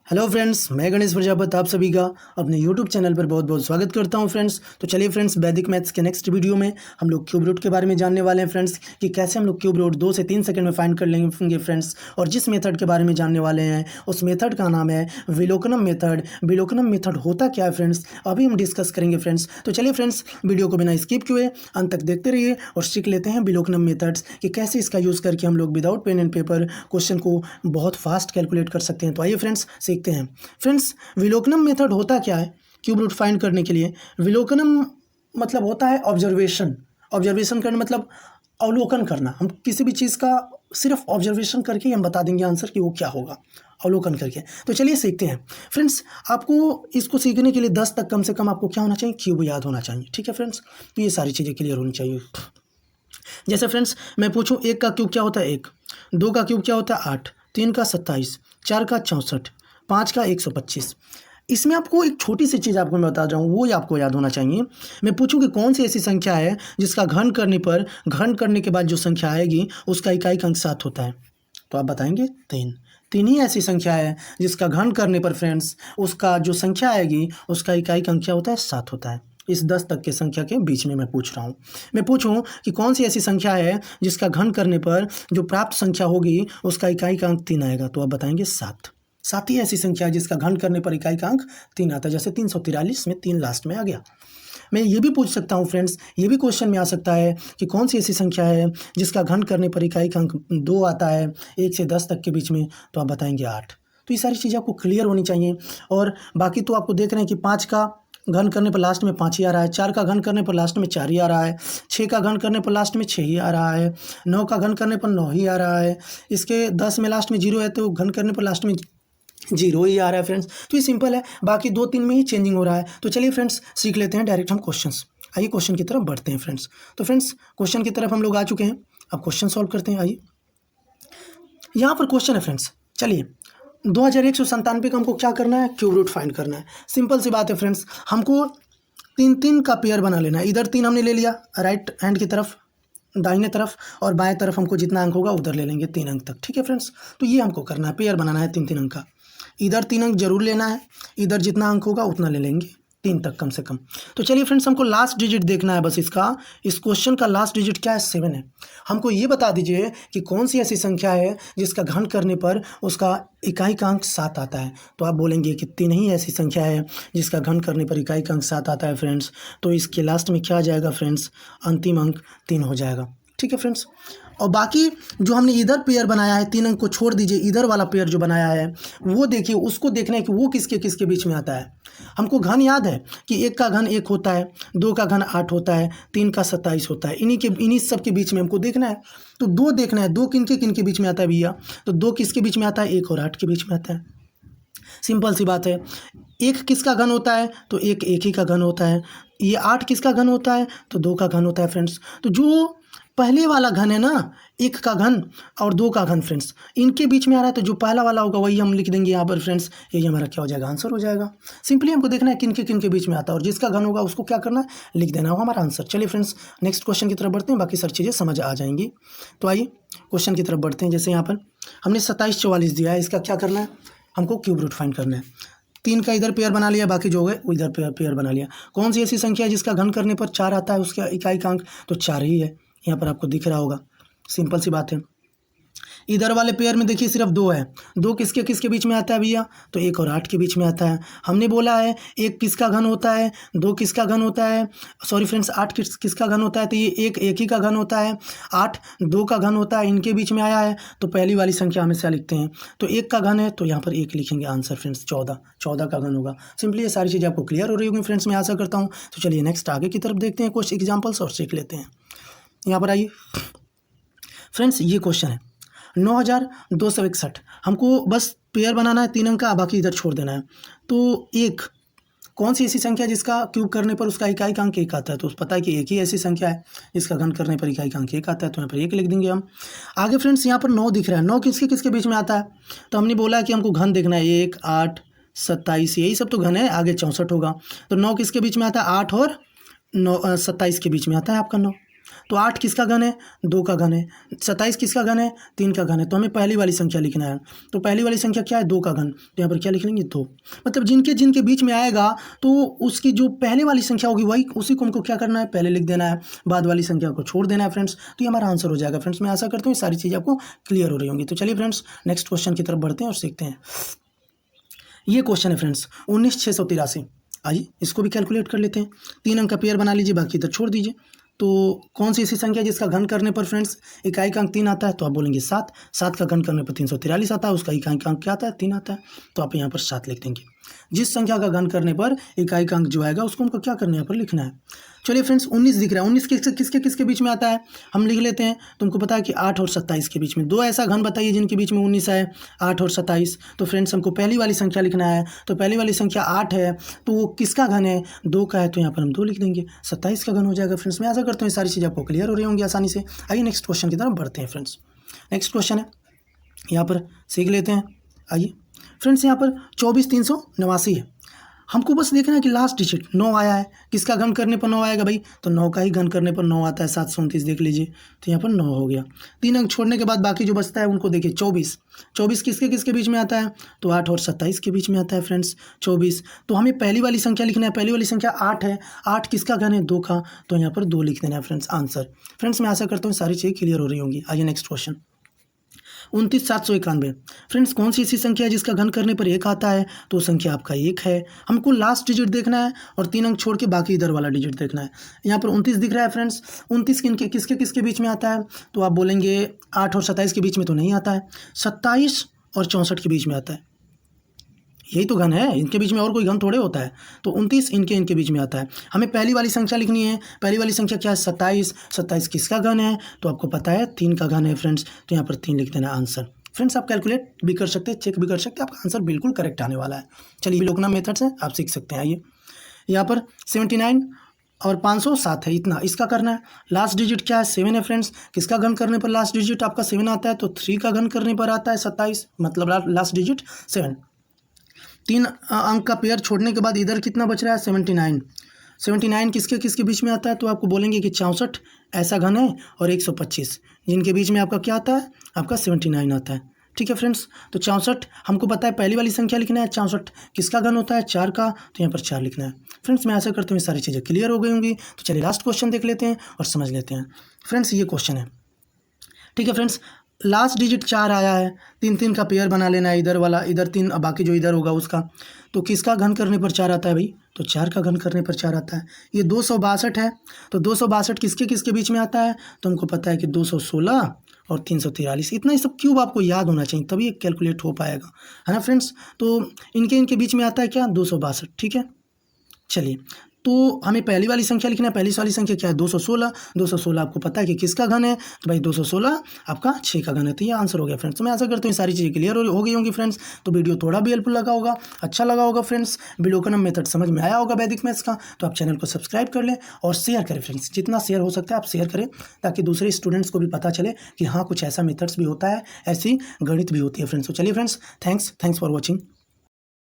Hello friends, मैं गणेश प्रजापति आप सभी का अपने यूट्यूब चैनल पर बहुत बहुत स्वागत करता हूं फ्रेंड्स। तो चलिए फ्रेंड्स, वैदिक मैथ्स के नेक्स्ट वीडियो में हम लोग क्यूब रूट के बारे में जानने वाले हैं फ्रेंड्स, कि कैसे हम लोग क्यूब रूट 2 से 3 सेकंड में फाइंड कर लेंगे फ्रेंड्स। और जिस मेथड के बारे में जानने वाले हैं उस मेथड का नाम है विलोकनम मेथड। विलोकनम मेथड होता क्या है फ्रेंड्स, अभी हम डिस्कस करेंगे फ्रेंड्स। तो चलिए फ्रेंड्स, वीडियो को बिना स्किप किए अंत तक देखते रहिए और सीख लेते हैं विलोकनम मेथड्स, कि कैसे इसका यूज़ करके हम लोग without pen and paper question को बहुत फास्ट कैलकुलेट कर सकते हैं। तो आइए फ्रेंड्स सीखते हैं। फ्रेंड्स, विलोकनम मेथड होता क्या है क्यूब रूट फाइंड करने के लिए? विलोकनम मतलब होता है ऑब्जर्वेशन। ऑब्जर्वेशन करना मतलब अवलोकन करना। हम किसी भी चीज़ का सिर्फ ऑब्जर्वेशन करके हम बता देंगे आंसर कि वो क्या होगा, अवलोकन करके। तो चलिए सीखते हैं फ्रेंड्स। आपको इसको सीखने के लिए 10 तक कम से कम आपको क्या होना चाहिए? क्यूब याद होना चाहिए। ठीक है फ्रेंड्स, तो ये सारी चीज़ें क्लियर होनी चाहिए। जैसे फ्रेंड्स, मैं पूछूं 1 का क्यूब क्या होता है 1, 2 का क्यूब क्या होता है 8, 3 का 27, 4 का 64, 5 का 125। इसमें आपको एक छोटी सी चीज़ आपको मैं बता रहा हूँ, वो ही आपको याद होना चाहिए। मैं पूछूं कि कौन सी ऐसी संख्या है जिसका घन करने के बाद जो संख्या आएगी उसका इकाई अंक 7 होता है? तो आप बताएंगे 3। 3 ही ऐसी संख्या है जिसका घन करने पर फ्रेंड्स उसका जो संख्या आएगी उसका इकाई अंक क्या होता है? 7 होता है। इस 10 तक के संख्या के बीच में मैं पूछ रहा हूँ। मैं पूछूं कि कौन सी ऐसी संख्या है जिसका घन करने पर जो प्राप्त संख्या होगी उसका इकाई का अंक 3 आएगा? तो आप बताएंगे 7। 7 ही ऐसी संख्या है जिसका घन करने पर इकाई का अंक 3 आता है। जैसे 343 में 3 लास्ट में आ गया। मैं ये भी पूछ सकता हूँ फ्रेंड्स, ये भी क्वेश्चन में आ सकता है कि कौन सी ऐसी संख्या है जिसका घन करने पर इकाई का अंक 2 आता है 1 से 10 तक के बीच में? तो आप बताएंगे 8। तो ये सारी चीज़ें आपको क्लियर होनी चाहिए। और बाकी तो आपको देख रहे हैं कि 5 का घन करने पर लास्ट में 5 ही आ रहा है, 4 का घन करने पर लास्ट में 4 ही आ रहा है, 6 का घन करने पर लास्ट में 6 ही आ रहा है, 9 का घन करने पर 9 ही आ रहा है, इसके 10 में लास्ट में 0 है तो घन करने पर लास्ट में 0 ही आ रहा है फ्रेंड्स। तो ये सिंपल है, बाकी 2-3 में ही चेंजिंग हो रहा है। तो चलिए फ्रेंड्स सीख लेते हैं डायरेक्ट हम क्वेश्चंस। आइए क्वेश्चन की तरफ बढ़ते हैं फ्रेंड्स। तो फ्रेंड्स, क्वेश्चन की तरफ हम लोग आ चुके हैं, अब क्वेश्चन सॉल्व करते हैं। आइए, यहाँ पर क्वेश्चन है फ्रेंड्स। चलिए, 2197 का हमको क्या करना है? क्यूब रूट फाइंड करना है। सिंपल सी बात है फ्रेंड्स, हमको 3-3 का पेयर बना लेना है। इधर 3 हमने ले लिया राइट हैंड की तरफ, दाहिने तरफ, और बाएं तरफ हमको जितना अंक होगा उधर ले लेंगे 3 अंक तक। ठीक है फ्रेंड्स, तो ये हमको करना है, पेयर बनाना है 3-3 अंक का। इधर 3 अंक जरूर लेना है, इधर जितना अंक होगा उतना ले लेंगे, 3 तक कम से कम। तो चलिए फ्रेंड्स, हमको लास्ट डिजिट देखना है बस इसका। इस क्वेश्चन का लास्ट डिजिट क्या है? 7 है। हमको ये बता दीजिए कि कौन सी ऐसी संख्या है जिसका घन करने पर उसका इकाई का अंक 7 आता है? तो आप बोलेंगे कि 3 ही ऐसी संख्या है जिसका घन करने पर इकाई का अंक 7 आता है फ्रेंड्स। तो इसके लास्ट में क्या आ जाएगा फ्रेंड्स? अंतिम अंक 3 हो जाएगा। ठीक है फ्रेंड्स, और बाकी जो हमने इधर पेयर बनाया है 3 अंक को छोड़ दीजिए, इधर वाला पेयर जो बनाया है वो देखिए, उसको देखना है कि वो किसके किसके बीच में आता है। हमको घन याद है कि 1 का घन 1 होता है, 2 का घन 8 होता है, 3 का 27 होता है। इन्हीं सब के बीच में हमको देखना है। तो 2 देखना है, 2 किन के बीच में आता है भैया? तो 2 किसके बीच में आता है? 1 और 8 के बीच में आता है। सिंपल सी बात है। 1 किसका घन होता है? तो 1 ही का घन होता है। ये 8 किसका घन होता है? तो 2 का घन होता है फ्रेंड्स। तो जो पहले वाला घन है ना, 1 का घन और 2 का घन फ्रेंड्स, इनके बीच में आ रहा है, तो जो पहला वाला होगा वही हम लिख देंगे यहाँ पर फ्रेंड्स। यही हमारा क्या हो जाएगा? आंसर हो जाएगा। सिंपली हमको देखना है किन के बीच में आता है, और जिसका घन होगा उसको क्या करना है? लिख देना होगा हमारा आंसर। चलिए फ्रेंड्स, नेक्स्ट क्वेश्चन की तरफ बढ़ते हैं, बाकी सारी चीज़ें समझ आ जाएंगी। तो आइए क्वेश्चन की तरफ बढ़ते हैं। जैसे यहाँ पर हमने 27-44 दिया है, इसका क्या करना है? हमको क्यूब रूट फाइंड करना है। 3 का इधर पेयर बना लिया, बाकी जो हो गए वो इधर पेयर बना लिया। कौन सी ऐसी संख्या है जिसका घन करने पर 4 आता है? उसका इकाई का अंक तो 4 ही है, यहाँ पर आपको दिख रहा होगा। सिंपल सी बात है। इधर वाले पेयर में देखिए सिर्फ 2 है। 2 किसके किसके बीच में आता है भैया? तो 1 और 8 के बीच में आता है। हमने बोला है 1 किसका घन होता है, 2 किसका घन होता है, सॉरी फ्रेंड्स 8 किसका घन होता है? तो ये 1 ही का घन होता है, 8 2 का घन होता है, इनके बीच में आया है। तो पहली वाली संख्या हमेशा लिखते हैं। तो 1 का घन है तो यहाँ पर 1 लिखेंगे। आंसर फ्रेंड्स 14 का घन होगा। सिंपली ये सारी चीज़ें आपको क्लियर हो रही होगी फ्रेंड्स, मैं आशा करता हूँ। तो चलिए नेक्स्ट आगे की तरफ देखते हैं, कुछ एग्जाम्पल्स और सीख लेते हैं। यहाँ पर आइए फ्रेंड्स, ये क्वेश्चन है 9261। हमको बस पेयर बनाना है 3 अंक का, बाकी इधर छोड़ देना है। तो 1 कौन सी ऐसी संख्या जिसका क्यूब करने पर उसका इकाई का अंक 1 आता है? तो पता है कि 1 ही ऐसी संख्या है जिसका घन करने पर इकाई का अंक 1 आता है, तो यहाँ पर 1 लिख देंगे हम। आगे फ्रेंड्स यहाँ पर 9 दिख रहा है, 9 किसके किसके बीच में आता है? तो हमने बोला है कि हमको घन देखना है, 1 8 27, यही सब तो घन है, आगे 64 होगा। तो 9 किसके बीच में आता है? 8 और 9 27 के बीच में आता है आपका 9। तो 8 किसका घन है, 2 का घन है। 27 किसका घन है, 3 का घन है। तो हमें पहली वाली संख्या लिखना है। तो पहली वाली संख्या क्या है, 2 का घन। तो यहाँ पर क्या लिख लेंगे, 2। मतलब जिनके जिनके बीच में आएगा तो उसकी जो पहले वाली संख्या होगी वही उसी को हमको क्या करना है, पहले लिख देना है, बाद वाली संख्या को छोड़ देना है फ्रेंड्स। तो ये हमारा आंसर हो जाएगा फ्रेंड्स। मैं आशा करता हूँ ये सारी चीज़ें आपको क्लियर हो रही होंगी। तो चलिए फ्रेंड्स नेक्स्ट क्वेश्चन की तरफ बढ़ते हैं और सीखते हैं। ये क्वेश्चन है फ्रेंड्स 19,683। आइए इसको भी कैलकुलेट कर लेते हैं। 3 अंक का पेयर बना लीजिए, बाकी इधर छोड़ दीजिए। तो कौन सी ऐसी संख्या जिसका घन करने पर फ्रेंड्स इकाई का अंक 3 आता है, तो आप बोलेंगे 7। 7 का घन करने पर 343 आता है, उसका इकाई का अंक क्या आता है, 3 आता है। तो आप यहाँ पर 7 लिख देंगे। जिस संख्या का घन करने पर इकाई का अंक जो आएगा उसको हमको क्या करना है, यहाँ पर लिखना है। चलिए फ्रेंड्स 19 दिख रहा है, 19 किसके किसके बीच में आता है, हम लिख लेते हैं। तुमको पता है कि 8 और 27 के बीच में। 2 ऐसा घन बताइए जिनके बीच में 19 है, 8 और 27। तो फ्रेंड्स हमको पहली वाली संख्या लिखना है। तो पहली वाली संख्या 8 है, तो वो किसका घन है, 2 का है। तो यहाँ पर हम 2 लिख देंगे, 27 का घन हो जाएगा फ्रेंड्स। मैं आशा करता हूँ ये सारी चीज़ आपको क्लियर हो रही होंगी आसानी से। आइए नेक्स्ट क्वेश्चन की तरफ बढ़ते हैं फ्रेंड्स। नेक्स्ट क्वेश्चन है, यहाँ पर सीख लेते हैं। आइए फ्रेंड्स यहाँ पर 24,389 है। हमको बस देखना है कि लास्ट डिजिट 9 आया है। किसका घन करने पर 9 आएगा भाई, तो 9 का ही घन करने पर 9 आता है। 729 देख लीजिए, तो यहाँ पर 9 हो गया। 3 अंक छोड़ने के बाद बाकी जो बचता है उनको देखिए। 24 किसके किसके बीच में आता है, तो 8 और 27 के बीच में आता है फ्रेंड्स 24। तो हमें पहली वाली संख्या लिखना है। पहली वाली संख्या 8 है, 8 किसका घन है, 2 का। तो यहाँ पर 2 लिख देना है फ्रेंड्स आंसर। फ्रेंड्स मैं आशा करता हूँ सारी चीज़ें क्लियर हो रही होंगी। आइए नेक्स्ट क्वेश्चन 29,791। फ्रेंड्स कौन सी ऐसी संख्या है जिसका घन करने पर 1 आता है, तो संख्या आपका 1 है। हमको लास्ट डिजिट देखना है और 3 अंक छोड़ के बाकी इधर वाला डिजिट देखना है। यहाँ पर 29 दिख रहा है फ्रेंड्स। 29 किसके किसके बीच में आता है, तो आप बोलेंगे 8 और 27 के बीच में तो नहीं आता है, 27 और 64 के बीच में आता है। यही तो घन है, इनके बीच में और कोई घन थोड़े होता है। तो 29 इनके बीच में आता है। हमें पहली वाली संख्या लिखनी है। पहली वाली संख्या क्या है, 27। 27 किसका घन है, तो आपको पता है 3 का घन है फ्रेंड्स। तो यहाँ पर 3 लिख देना आंसर। फ्रेंड्स आप कैलकुलेट भी कर सकते हैं, चेक भी कर सकते हैं, आपका आंसर बिल्कुल करेक्ट आने वाला है। चलिए लोकनाम मेथड से आप सीख सकते हैं। आइए यहाँ पर 79 और 507 है, इतना इसका करना है। लास्ट डिजिट क्या है, 7 है फ्रेंड्स। किसका घन करने पर लास्ट डिजिट आपका 7 आता है, तो 3 का घन करने पर आता है 27, मतलब लास्ट डिजिट 7। 3 अंक का पेयर छोड़ने के बाद इधर कितना बच रहा है, 79। 79 किसके किसके बीच में आता है, तो आपको बोलेंगे कि 64 ऐसा घन है और 125 जिनके बीच में आपका क्या आता है, आपका 79 आता है। ठीक है फ्रेंड्स, तो 64 हमको पता है पहली वाली संख्या लिखना है। 64 किसका घन होता है, 4 का। तो यहाँ पर 4 लिखना है फ्रेंड्स। मैं आशा करता हूँ ये सारी चीज़ें क्लियर हो गई होंगी। तो चलिए लास्ट क्वेश्चन देख लेते हैं और समझ लेते हैं फ्रेंड्स। ये क्वेश्चन है, ठीक है फ्रेंड्स। लास्ट डिजिट 4 आया है, 3 का पेयर बना लेना है। इधर वाला इधर 3, बाकी जो इधर होगा उसका। तो किसका घन करने पर 4 आता है भाई, तो 4 का घन करने पर 4 आता है। ये 262 है, तो 262 किसके किसके बीच में आता है, तो हमको पता है कि 216 और 343। इतना ही सब क्यूब आपको याद होना चाहिए, तभी कैलकुलेट हो पाएगा, है ना फ्रेंड्स। तो इनके बीच में आता है क्या, 262। ठीक है, चलिए तो हमें पहली वाली संख्या लिखना है। पहली वाली संख्या क्या है, 216। 216 आपको पता है कि किसका घन है, तो भाई 216 आपका 6 का घन है। तो ये आंसर हो गया फ्रेंड्स। तो मैं आशा करता हूँ ये सारी चीज़ें क्लियर हो गई होंगी फ्रेंड्स। तो वीडियो थोड़ा भी हेल्पफुल लगा होगा, अच्छा लगा होगा फ्रेंड्स। विलोकनम मेथड समझ में आया होगा वैदिक मैथ्स का, तो आप चैनल को सब्सक्राइब कर लें और शेयर करें फ्रेंड्स। जितना शेयर हो सकता है आप शेयर करें, ताकि दूसरे स्टूडेंट्स को भी पता चले कि हाँ कुछ ऐसा मेथड्स भी होता है, ऐसी गणित भी होती है फ्रेंड्स। तो चलिए फ्रेंड्स, थैंक्स फॉर वॉचिंग।